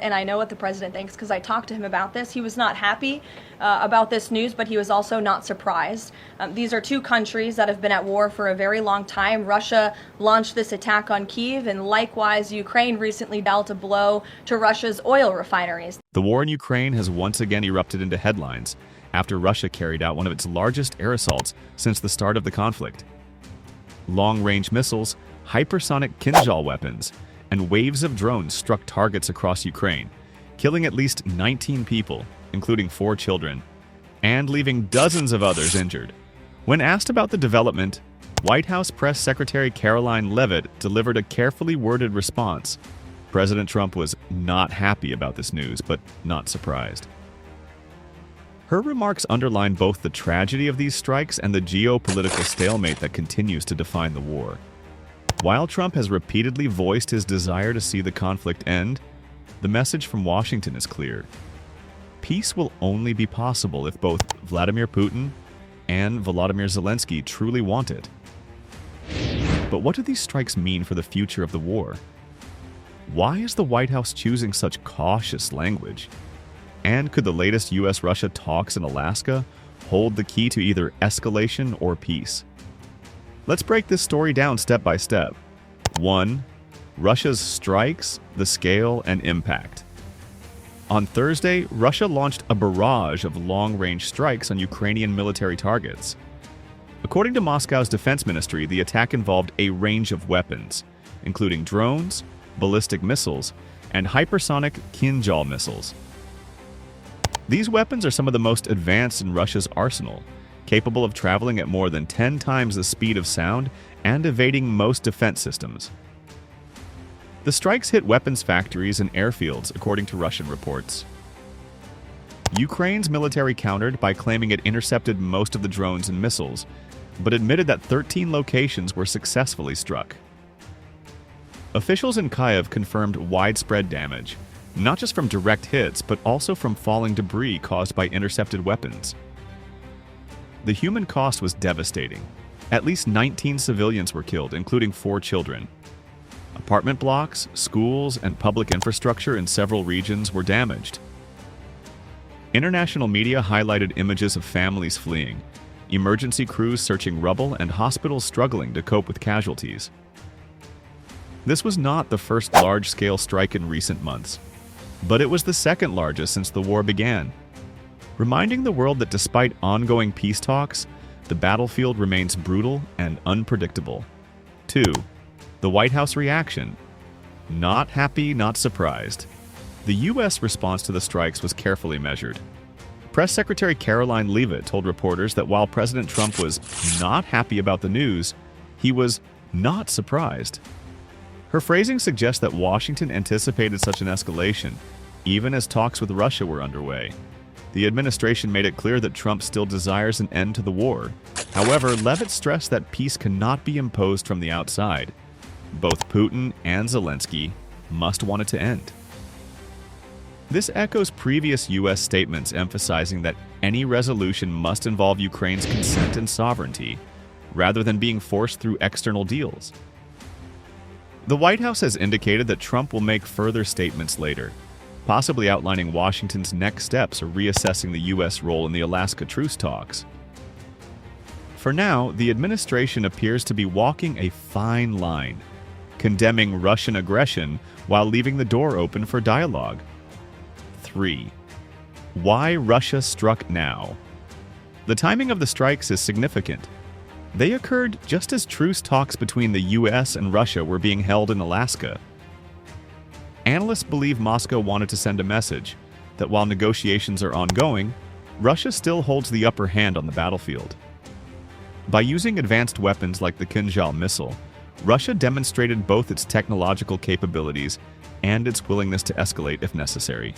And I know what the president thinks because I talked to him about this. He was not happy about this news, but he was also not surprised. These are two countries that have been at war for a very long time. Russia launched this attack on Kyiv, and likewise, Ukraine recently dealt a blow to Russia's oil refineries. The war in Ukraine has once again erupted into headlines after Russia carried out one of its largest air assaults since the start of the conflict. Long-range missiles, hypersonic Kinzhal weapons, and waves of drones struck targets across Ukraine, killing at least 19 people, including 4 children, and leaving dozens of others injured. When asked about the development, White House Press Secretary Caroline Leavitt delivered a carefully worded response. President Trump was not happy about this news, but not surprised. Her remarks underline both the tragedy of these strikes and the geopolitical stalemate that continues to define the war. While Trump has repeatedly voiced his desire to see the conflict end, the message from Washington is clear. Peace will only be possible if both Vladimir Putin and Volodymyr Zelensky truly want it. But what do these strikes mean for the future of the war? Why is the White House choosing such cautious language? And could the latest US-Russia talks in Alaska hold the key to either escalation or peace? Let's break this story down step by step. 1. Russia's strikes, the scale, and impact. On Thursday, Russia launched a barrage of long-range strikes on Ukrainian military targets. According to Moscow's defense ministry, the attack involved a range of weapons, including drones, ballistic missiles, and hypersonic Kinzhal missiles. These weapons are some of the most advanced in Russia's arsenal, capable of traveling at more than 10 times the speed of sound and evading most defense systems. The strikes hit weapons factories and airfields, according to Russian reports. Ukraine's military countered by claiming it intercepted most of the drones and missiles, but admitted that 13 locations were successfully struck. Officials in Kyiv confirmed widespread damage, not just from direct hits, but also from falling debris caused by intercepted weapons. The human cost was devastating. At least 19 civilians were killed, including 4 children. Apartment blocks, schools, and public infrastructure in several regions were damaged. International media highlighted images of families fleeing, emergency crews searching rubble, and hospitals struggling to cope with casualties. This was not the first large-scale strike in recent months, but it was the second largest since the war began, reminding the world that despite ongoing peace talks, the battlefield remains brutal and unpredictable. 2. The White House reaction. Not happy, not surprised. The U.S. response to the strikes was carefully measured. Press Secretary Caroline Leavitt told reporters that while President Trump was not happy about the news, he was not surprised. Her phrasing suggests that Washington anticipated such an escalation, even as talks with Russia were underway. The administration made it clear that Trump still desires an end to the war. However, Leavitt stressed that peace cannot be imposed from the outside. Both Putin and Zelensky must want it to end. This echoes previous U.S. statements emphasizing that any resolution must involve Ukraine's consent and sovereignty, rather than being forced through external deals. The White House has indicated that Trump will make further statements later, possibly outlining Washington's next steps or reassessing the U.S. role in the Alaska truce talks. For now, the administration appears to be walking a fine line, condemning Russian aggression while leaving the door open for dialogue. 3. Why Russia struck now? The timing of the strikes is significant. They occurred just as truce talks between the U.S. and Russia were being held in Alaska. Analysts believe Moscow wanted to send a message that while negotiations are ongoing, Russia still holds the upper hand on the battlefield. By using advanced weapons like the Kinzhal missile, Russia demonstrated both its technological capabilities and its willingness to escalate if necessary.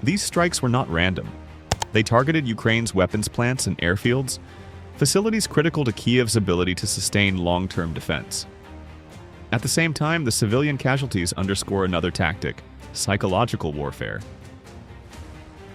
These strikes were not random. They targeted Ukraine's weapons plants and airfields, facilities critical to Kyiv's ability to sustain long-term defense. At the same time, the civilian casualties underscore another tactic: psychological warfare.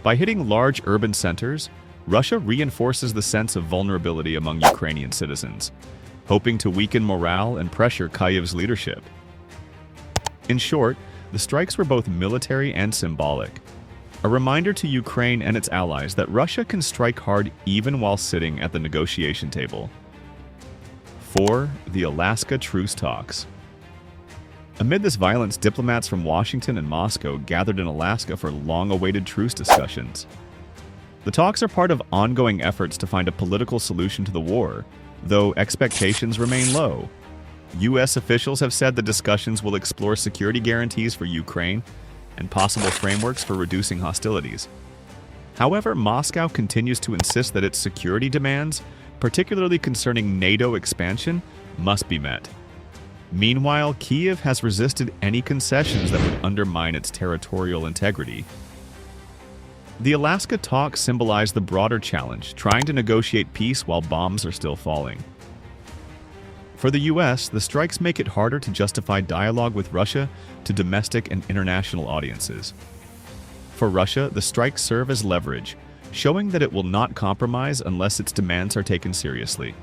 By hitting large urban centers, Russia reinforces the sense of vulnerability among Ukrainian citizens, hoping to weaken morale and pressure Kyiv's leadership. In short, the strikes were both military and symbolic. A reminder to Ukraine and its allies that Russia can strike hard even while sitting at the negotiation table. 4. The Alaska Truce Talks. Amid this violence, diplomats from Washington and Moscow gathered in Alaska for long-awaited truce discussions. The talks are part of ongoing efforts to find a political solution to the war, though expectations remain low. U.S. officials have said the discussions will explore security guarantees for Ukraine and possible frameworks for reducing hostilities. However, Moscow continues to insist that its security demands, particularly concerning NATO expansion, must be met. Meanwhile, Kyiv has resisted any concessions that would undermine its territorial integrity. The Alaska talks symbolize the broader challenge, trying to negotiate peace while bombs are still falling. For the U.S., the strikes make it harder to justify dialogue with Russia to domestic and international audiences. For Russia, the strikes serve as leverage, showing that it will not compromise unless its demands are taken seriously.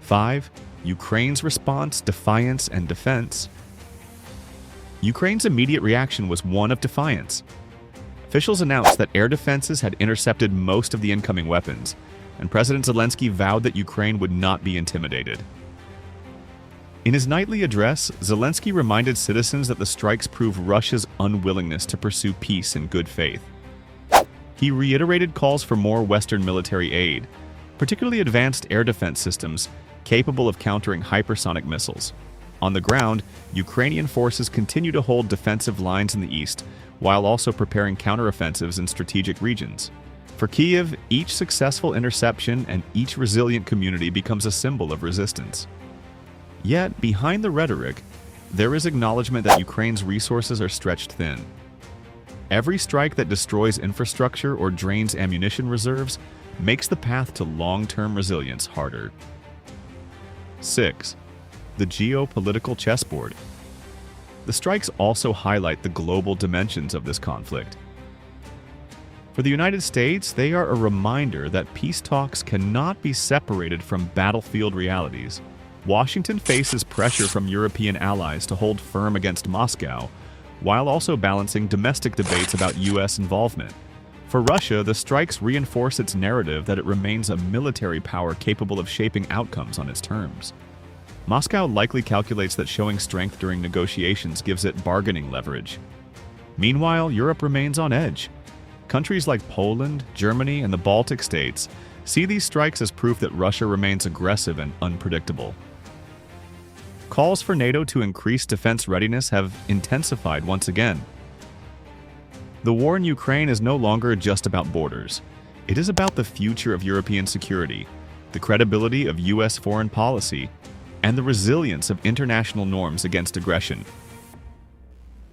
5. Ukraine's response, defiance, and defense. Ukraine's immediate reaction was one of defiance. Officials announced that air defenses had intercepted most of the incoming weapons, and President Zelensky vowed that Ukraine would not be intimidated. In his nightly address, Zelensky reminded citizens that the strikes prove Russia's unwillingness to pursue peace in good faith. He reiterated calls for more Western military aid, particularly advanced air defense systems capable of countering hypersonic missiles. On the ground, Ukrainian forces continue to hold defensive lines in the east, while also preparing counteroffensives in strategic regions. For Kyiv, each successful interception and each resilient community becomes a symbol of resistance. Yet, behind the rhetoric, there is acknowledgement that Ukraine's resources are stretched thin. Every strike that destroys infrastructure or drains ammunition reserves makes the path to long-term resilience harder. 6. The geopolitical chessboard. The strikes also highlight the global dimensions of this conflict. For the United States, they are a reminder that peace talks cannot be separated from battlefield realities. Washington faces pressure from European allies to hold firm against Moscow, while also balancing domestic debates about U.S. involvement. For Russia, the strikes reinforce its narrative that it remains a military power capable of shaping outcomes on its terms. Moscow likely calculates that showing strength during negotiations gives it bargaining leverage. Meanwhile, Europe remains on edge. Countries like Poland, Germany, and the Baltic states see these strikes as proof that Russia remains aggressive and unpredictable. Calls for NATO to increase defense readiness have intensified once again. The war in Ukraine is no longer just about borders. It is about the future of European security, the credibility of U.S. foreign policy, and the resilience of international norms against aggression.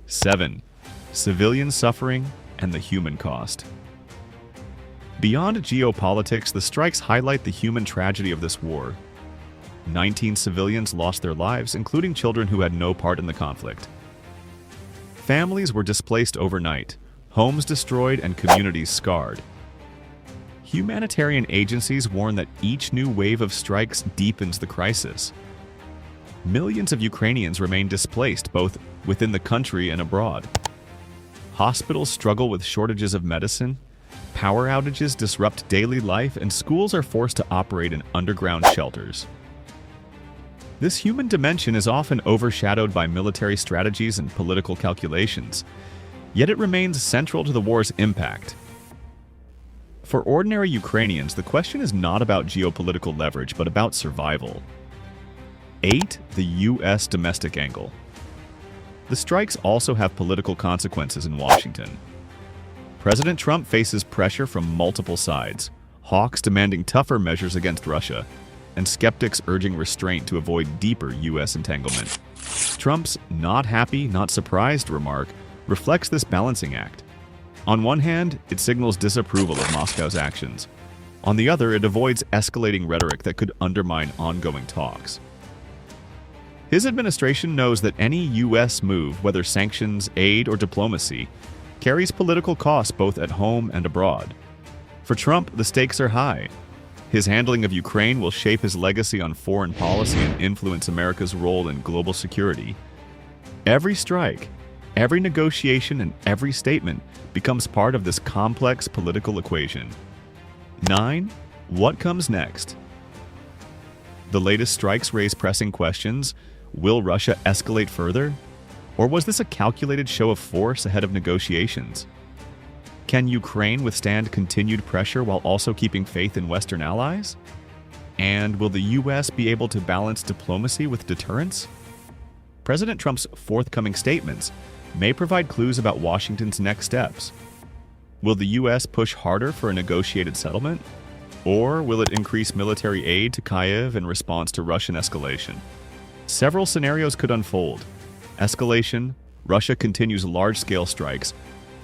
7. Civilian suffering and the human cost. Beyond geopolitics, the strikes highlight the human tragedy of this war. 19 civilians lost their lives, including children who had no part in the conflict. Families were displaced overnight, homes destroyed, and communities scarred. Humanitarian agencies warn that each new wave of strikes deepens the crisis. Millions of Ukrainians remain displaced both within the country and abroad. Hospitals struggle with shortages of medicine, power outages disrupt daily life, and schools are forced to operate in underground shelters. This human dimension is often overshadowed by military strategies and political calculations, yet it remains central to the war's impact. For ordinary Ukrainians, the question is not about geopolitical leverage, but about survival. 8. The U.S. domestic angle. The strikes also have political consequences in Washington. President Trump faces pressure from multiple sides, hawks demanding tougher measures against Russia, and skeptics urging restraint to avoid deeper U.S. entanglement. Trump's "not happy, not surprised" remark reflects this balancing act. On one hand, it signals disapproval of Moscow's actions. On the other, it avoids escalating rhetoric that could undermine ongoing talks. His administration knows that any U.S. move, whether sanctions, aid, or diplomacy, carries political costs both at home and abroad. For Trump, the stakes are high. His handling of Ukraine will shape his legacy on foreign policy and influence America's role in global security. Every strike, Every negotiation and every statement becomes part of this complex political equation. 9. What comes next? The latest strikes raise pressing questions. Will Russia escalate further? Or was this a calculated show of force ahead of negotiations? Can Ukraine withstand continued pressure while also keeping faith in Western allies? And will the U.S. be able to balance diplomacy with deterrence? President Trump's forthcoming statements may provide clues about Washington's next steps. Will the U.S. push harder for a negotiated settlement? Or will it increase military aid to Kyiv in response to Russian escalation? Several scenarios could unfold. Escalation, Russia continues large-scale strikes,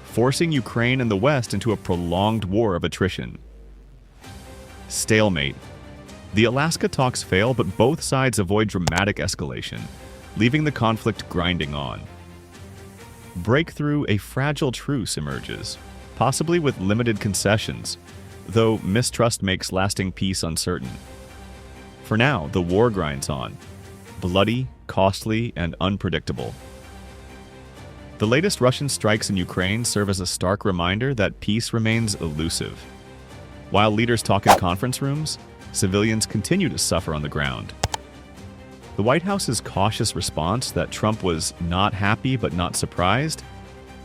forcing Ukraine and the West into a prolonged war of attrition. Stalemate. The Alaska talks fail, but both sides avoid dramatic escalation, leaving the conflict grinding on. Breakthrough, a fragile truce emerges, possibly with limited concessions, though mistrust makes lasting peace uncertain. For now, the war grinds on, bloody, costly, and unpredictable. The latest Russian strikes in Ukraine serve as a stark reminder that peace remains elusive. While leaders talk in conference rooms, civilians continue to suffer on the ground. The White House's cautious response that Trump was not happy but not surprised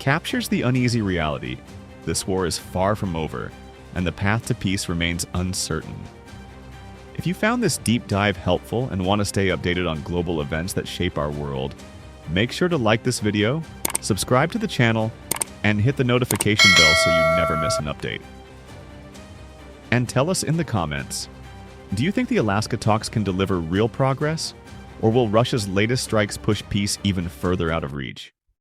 captures the uneasy reality. This war is far from over, and the path to peace remains uncertain. If you found this deep dive helpful and want to stay updated on global events that shape our world, make sure to like this video, subscribe to the channel, and hit the notification bell so you never miss an update. And tell us in the comments, do you think the Alaska talks can deliver real progress, or will Russia's latest strikes push peace even further out of reach?